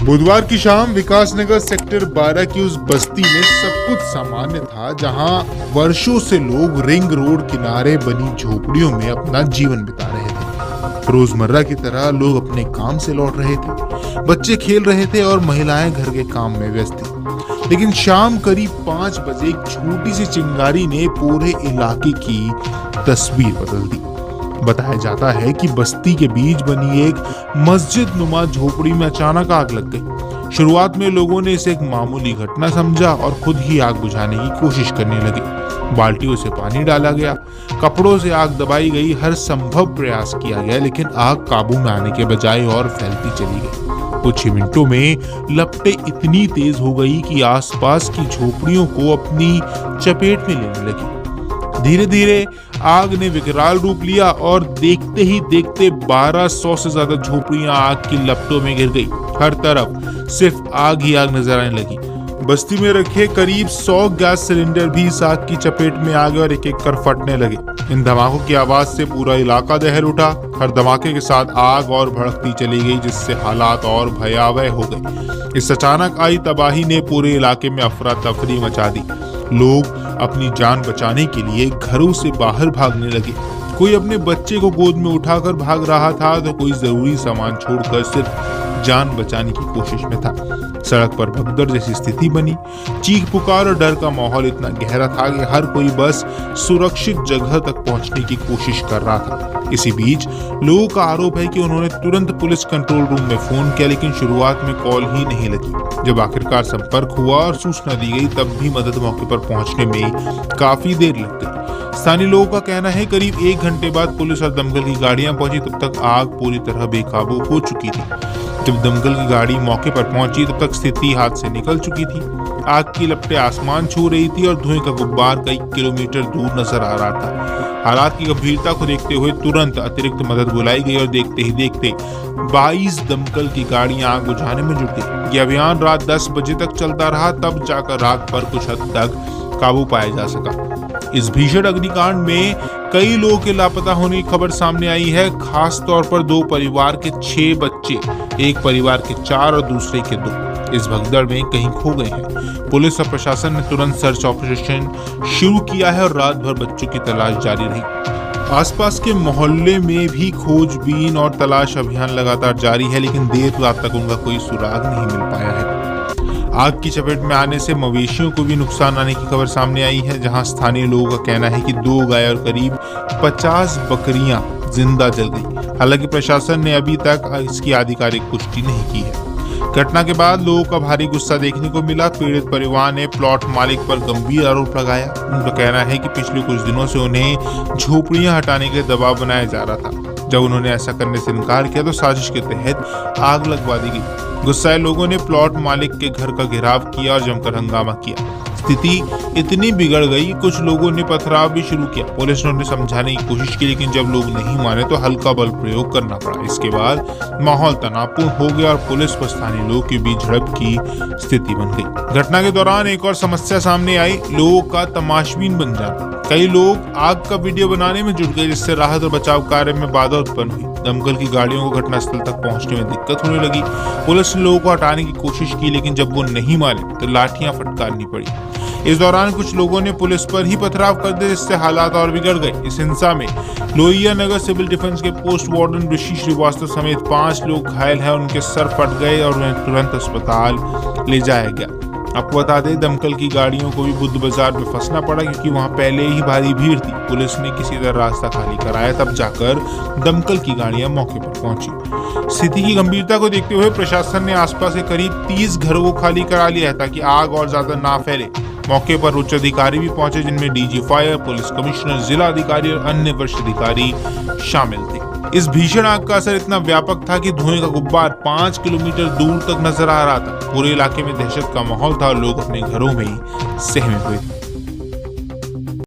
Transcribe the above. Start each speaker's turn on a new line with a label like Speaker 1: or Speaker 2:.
Speaker 1: बुधवार की शाम विकासनगर सेक्टर 12 की उस बस्ती में सब कुछ सामान्य था, जहां वर्षों से लोग रिंग रोड किनारे बनी झोपड़ियों में अपना जीवन बिता रहे थे। रोजमर्रा की तरह लोग अपने काम से लौट रहे थे, बच्चे खेल रहे थे और महिलाएं घर के काम में व्यस्त थी। लेकिन शाम करीब 5 बजे एक छोटी सी चिंगारी ने पूरे इलाके की तस्वीर बदल दी। बताया जाता है कि बस्ती के बीच बनी एक मस्जिद नुमा झोपड़ी में अचानक आग लग गई। शुरुआत में लोगों ने इसे एक मामूली घटना समझा और खुद ही आग बुझाने की कोशिश करने लगे। बाल्टियों से पानी डाला गया, कपड़ों से आग दबाई गई, हर संभव प्रयास किया गया, लेकिन आग काबू में आने के बजाय और फैलती चली गई। कुछ ही मिनटों में लपटें इतनी तेज हो गई कि आसपास की झोपड़ियों को अपनी चपेट में लेने लगी। धीरे धीरे आग ने विकराल रूप लिया और देखते ही देखते 1200 से ज्यादा झोपड़ियां आग की लपटों में घिर गई। हर तरफ सिर्फ आग ही आग नजर आने लगी। बस्ती में रखे करीब 100 गैस सिलेंडर भी इस आग की चपेट में आ गए और एक एक कर फटने लगे। इन धमाकों की आवाज से पूरा इलाका दहल उठा। हर धमाके के साथ आग और भड़कती चली गई, जिससे हालात और भयावह हो गए। इस अचानक आई तबाही ने पूरे इलाके में अफरा तफरी मचा दी। लोग अपनी जान बचाने के लिए घरों से बाहर भागने लगे। कोई अपने बच्चे को गोद में उठाकर भाग रहा था, तो कोई जरूरी सामान छोड़कर सिर्फ जान बचाने की कोशिश में था। सड़क पर भगदड़ जैसी स्थिति बनी। चीख पुकार और डर का माहौल इतना गहरा था कि हर कोई बस सुरक्षित जगह तक पहुंचने की कोशिश कर रहा था। इसी बीच लोगों का आरोप है कि उन्होंने तुरंत पुलिस कंट्रोल रूम में फोन किया, लेकिन शुरुआत में कॉल ही नहीं लगी। जब आखिरकार संपर्क हुआ और सूचना दी गई, तब भी मदद मौके पर पहुंचने में काफी देर लग गई। स्थानीय लोगों का कहना है करीब 1 घंटे बाद पुलिस और दमकल की गाड़ियां पहुंची। तब तक आग पूरी तरह बेकाबू हो चुकी थी। जब दमकल की गाड़ी मौके पर पहुंची, तब तक स्थिति हाथ से निकल चुकी थी। आग की लपटें आसमान छू रही थी और धुएं का गुब्बार कई किलोमीटर दूर नजर आ रहा था। हालात की गंभीरता को देखते हुए तुरंत अतिरिक्त मदद बुलाई गई और देखते ही देखते 22 दमकल की गाड़ियां आग बुझाने में जुट गई। यह अभियान रात 10 बजे तक चलता रहा, तब जाकर आग पर कुछ हद तक काबू पाया जा सका। इस भीषण अग्निकांड में कई लोगों के लापता होने की खबर सामने आई है। खास तौर पर 2 परिवार के 6 बच्चे, एक परिवार के 4 और दूसरे के 2 इस भगदड़ में कहीं खो गए हैं। पुलिस और प्रशासन ने तुरंत सर्च ऑपरेशन शुरू किया है और रात भर बच्चों की तलाश जारी रही। आसपास के मोहल्ले में भी खोजबीन और तलाश अभियान लगातार जारी है, लेकिन देर रात तक उनका कोई सुराग नहीं मिल पाया है। आग की चपेट में आने से मवेशियों को भी नुकसान आने की खबर सामने आई है, जहां स्थानीय लोगों का कहना है कि 2 गाय और करीब 50 बकरियां जिंदा जल गई। हालांकि प्रशासन ने अभी तक इसकी आधिकारिक पुष्टि नहीं की है। घटना के बाद लोगों का भारी गुस्सा देखने को मिला। पीड़ित परिवार ने प्लॉट मालिक पर गंभीर आरोप लगाया। उनका कहना है कि पिछले कुछ दिनों से उन्हें झोपड़ियां हटाने के लिए दबाव बनाया जा रहा था। जब उन्होंने ऐसा करने से इनकार किया, तो साजिश के तहत आग लगवा दी गई। गुस्साए लोगों ने प्लॉट मालिक के घर का घेराव किया और जमकर हंगामा किया। स्थिति इतनी बिगड़ गई कि कुछ लोगों ने पथराव भी शुरू किया। पुलिस ने उन्हें समझाने की कोशिश की, लेकिन जब लोग नहीं माने तो हल्का बल प्रयोग करना पड़ा। इसके बाद माहौल तनावपूर्ण हो गया और पुलिस व स्थानीय लोगों के बीच झड़प की स्थिति बन गई। घटना के दौरान एक और समस्या सामने आई, लोगों का तमाशबीन बन जाना। कई लोग आग का वीडियो बनाने में जुट गए, जिससे राहत और बचाव कार्य में बाधा उत्पन्न हुई। दमकल की गाड़ियों को घटनास्थल तक पहुंचने में दिक्कत होने लगी। पुलिस ने लोगों को हटाने की कोशिश की, लेकिन जब वो नहीं माने तो लाठियां फटकारनी पड़ी। इस दौरान कुछ लोगों ने पुलिस पर ही पथराव कर दिया, जिससे हालात और बिगड़ गए। इस हिंसा में लोहिया नगर सिविल डिफेंस के पोस्ट वार्डन ऋषि श्रीवास्तव समेत 5 लोग घायल हैं। उनके सर फट गए और उन्हें तुरंत अस्पताल ले जाया गया। आपको बता दें, दमकल की गाड़ियों को भी बुद्ध बाजार में फंसना पड़ा, क्योंकि वहां पहले ही भारी भीड़ थी। पुलिस ने किसी तरह रास्ता खाली कराया, तब जाकर दमकल की गाड़ियां मौके पर पहुंची। स्थिति की गंभीरता को देखते हुए प्रशासन ने आसपास के करीब 30 घरों को खाली करा लिया है, ताकि आग और ज्यादा ना फैले। मौके पर उच्च अधिकारी भी पहुंचे, जिनमें डीजी फायर, पुलिस कमिश्नर, जिला अधिकारी और अन्य वरिष्ठ अधिकारी शामिल थे। इस भीषण आग का असर इतना व्यापक था कि धुएं का गुब्बार 5 किलोमीटर दूर तक नजर आ रहा था। पूरे इलाके में दहशत का माहौल था और लोग अपने घरों में ही सहमे हुए थे।